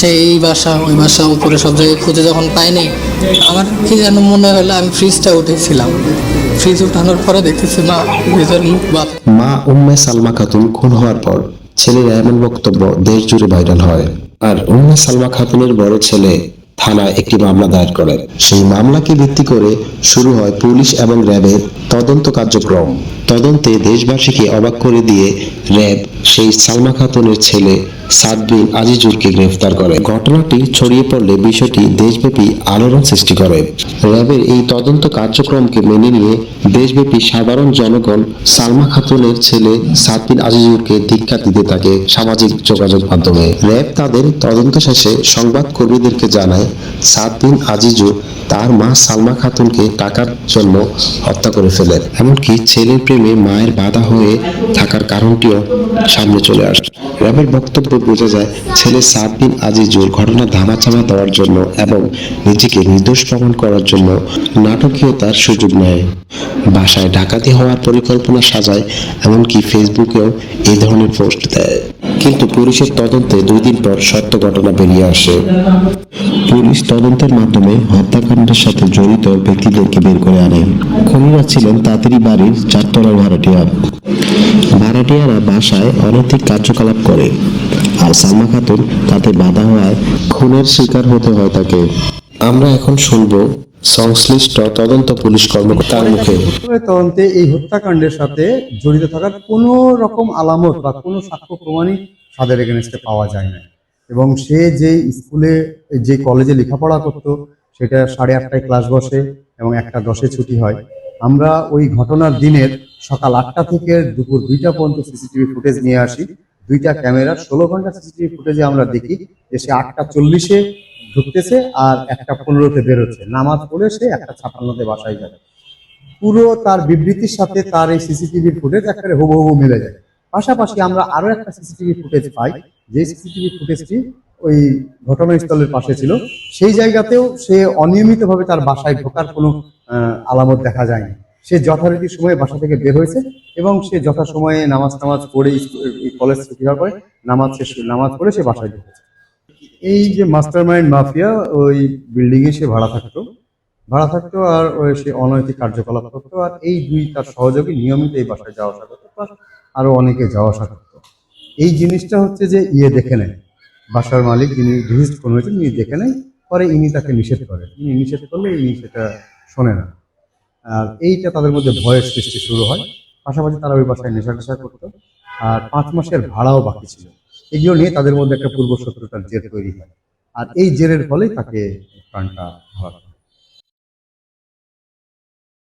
পাশে এই বাসা ওই বাসা উপরে সব জায়গায় খুঁজে যখন পাইনি, আমার কি যেন মনে হলো আমি ফ্রিজটা উঠেছিলাম। ফ্রিজ উঠানোর পরে দেখতেছি মা ফ্রিজের মুখ বাঁধা। মা উম্মে সালমা খাতুন খুন হওয়ার পর ছেলের এমন বক্তব্য দেশ জুড়ে ভাইরাল হয়। আর উম্মে সালমা খাতুনের বড় ছেলে থানায় একটি মামলা দায়ের করেন। সেই মামলাকে ভিত্তি করে শুরু হয় পুলিশ এবং র্যাবের তদন্ত কার্যক্রম। তদন্তে দেশবাসীকে অবাক করে দিয়ে র্যাব সেই সালমা খাতুনের ছেলে সাদ বিন আজিজুরকে গ্রেফতার করে। ঘটনাটি ছড়িয়ে পড়লে বিষয়টি দেশব্যাপী আলোড়ন সৃষ্টি করে। র্যাবের এই তদন্ত কার্যক্রমকে মেনে নিয়ে দেশব্যাপী সাধারণ জনগণ সালমা খাতুনের ছেলে সাদ বিন আজিজুরকে ধিক্কার দিতে থাকে সামাজিক যোগাযোগ মাধ্যমে। র্যাব তাদের তদন্ত শেষে সংবাদ কর্মীদেরকে জানায় সাদ বিন আজিজুর তার মা সালমা খাতুনকে টাকার জন্য হত্যা করে ফেলেন। এমনকি ছেলের প্রেমে মায়ের বাধা হয়ে থাকার কারণটিও সামনে চলে আসে। র্যাবের বক্তব্য বোঝা যায় ছেলে সাদ বিন আজিজুর ঘটনা ধামাচাপা দেওয়ার জন্য এবং নিজেকে নির্দোষ প্রমাণ করার জন্য নাটকীয়তার সুযোগ নেয়। বাসায় ডাকাতি হওয়ার পরিকল্পনা সাজায়, এমনকি ফেসবুকেও এই ধরনের পোস্ট দেয়। কিন্তু পুলিশের তদন্তে 2 দিন পর সত্য ঘটনা বেরিয়ে আসে। পুলিশ তদন্তের মাধ্যমে হত্যাকাণ্ডের সাথে জড়িত ব্যক্তিদেরকে বের করে আনে। খুনিরা ছিলেন তাঁতেরই বাড়ির 4 তলার ভাড়াটিয়া। ভাড়াটিয়ারা বাসায় অনৈতিক কার্যকলাপ করে, আর সালমা খাতুন তাতে বাধা হওয়ায় খুনের শিকার হতে হয় তাকে। আমরা এখন শুনবো সংশ্লিষ্ট তদন্ত পুলিশ কর্মকর্তার মুখে। তদন্তে এই হত্যাকাণ্ডের সাথে জড়িত থাকার কোনো রকম আলামত বা কোনো সাক্ষ্য প্রমাণই তাদের এগেনস্টে পাওয়া যায় না। এবং সে যে স্কুলে যে কলেজে লেখাপড়া করতো সেটা 8:30টায় ক্লাস বসে এবং 1:10 ছুটি হয়। আমরা ওই ঘটনার দিনের সকাল 8টা থেকে দুপুর 2টা পর্যন্ত সিসিটিভি ফুটেজ নিয়ে আসি। 2টা ক্যামেরার 16 ঘন্টা সিসিটিভি ফুটেজে আমরা দেখি যে সে 8:40-এ ঢুকতেছে আর 1:15-তে বেরোচ্ছে। নামাজ পড়ে সে 1:56-তে বাসায় যায়। পুরো তার বিবৃতির সাথে তার এই সিসিটিভি ফুটেজ একেবারে হুবহু মিলে যায়। পাশাপাশি আমরা আরো একটা সিসিটিভি ফুটেজ পাই, যে সিসিটিভি ফুটেজটি ওই ঘটনাস্থলের পাশে ছিল। সেই জায়গাতেও সে অনিয়মিতভাবে তার বাসায় ঢোকার কোনো আলামত দেখা যায়নি। সে যথারীতি সময়ে বাসা থেকে বের হয়েছে এবং সে যথাসময়ে নামাজ পড়ে কলেজ ছুটি হওয়ার পরে নামাজ পড়ে সে বাসায় ঢুকেছে। এই যে মাস্টারমাইন্ড মাফিয়া ওই বিল্ডিং এ সে ভাড়া থাকতো আর সে অনৈতিক কার্যকলাপ করতো। আর এই 2 তার সহযোগী নিয়মিত এই বাসায় যাওয়া আসা করতো, আরো অনেকে যাওয়া আসা করতো। এই জিনিসটা হচ্ছে যে দেখে নেয়, বাসার মালিক যিনি ভিজিট কোন হয়েছে ইনি দেখে নেয়, পরে ইনি তাকে নিষেধ করেন। ইনি নিষেধ করলে ইনি সেটা শোনে না। আর এইটা তাদের মধ্যে ভয়ের সৃষ্টি শুরু হয়। পাশাপাশি তারা ওই বাসায় নেশা করতো আর 5 মাসের ভাড়াও বাকি ছিল। এগুলো নিয়ে তাদের মধ্যে একটা পূর্ব শত্রুতার জের তৈরি হয়। আর এই জেরের ফলেই তাকে প্রাণটা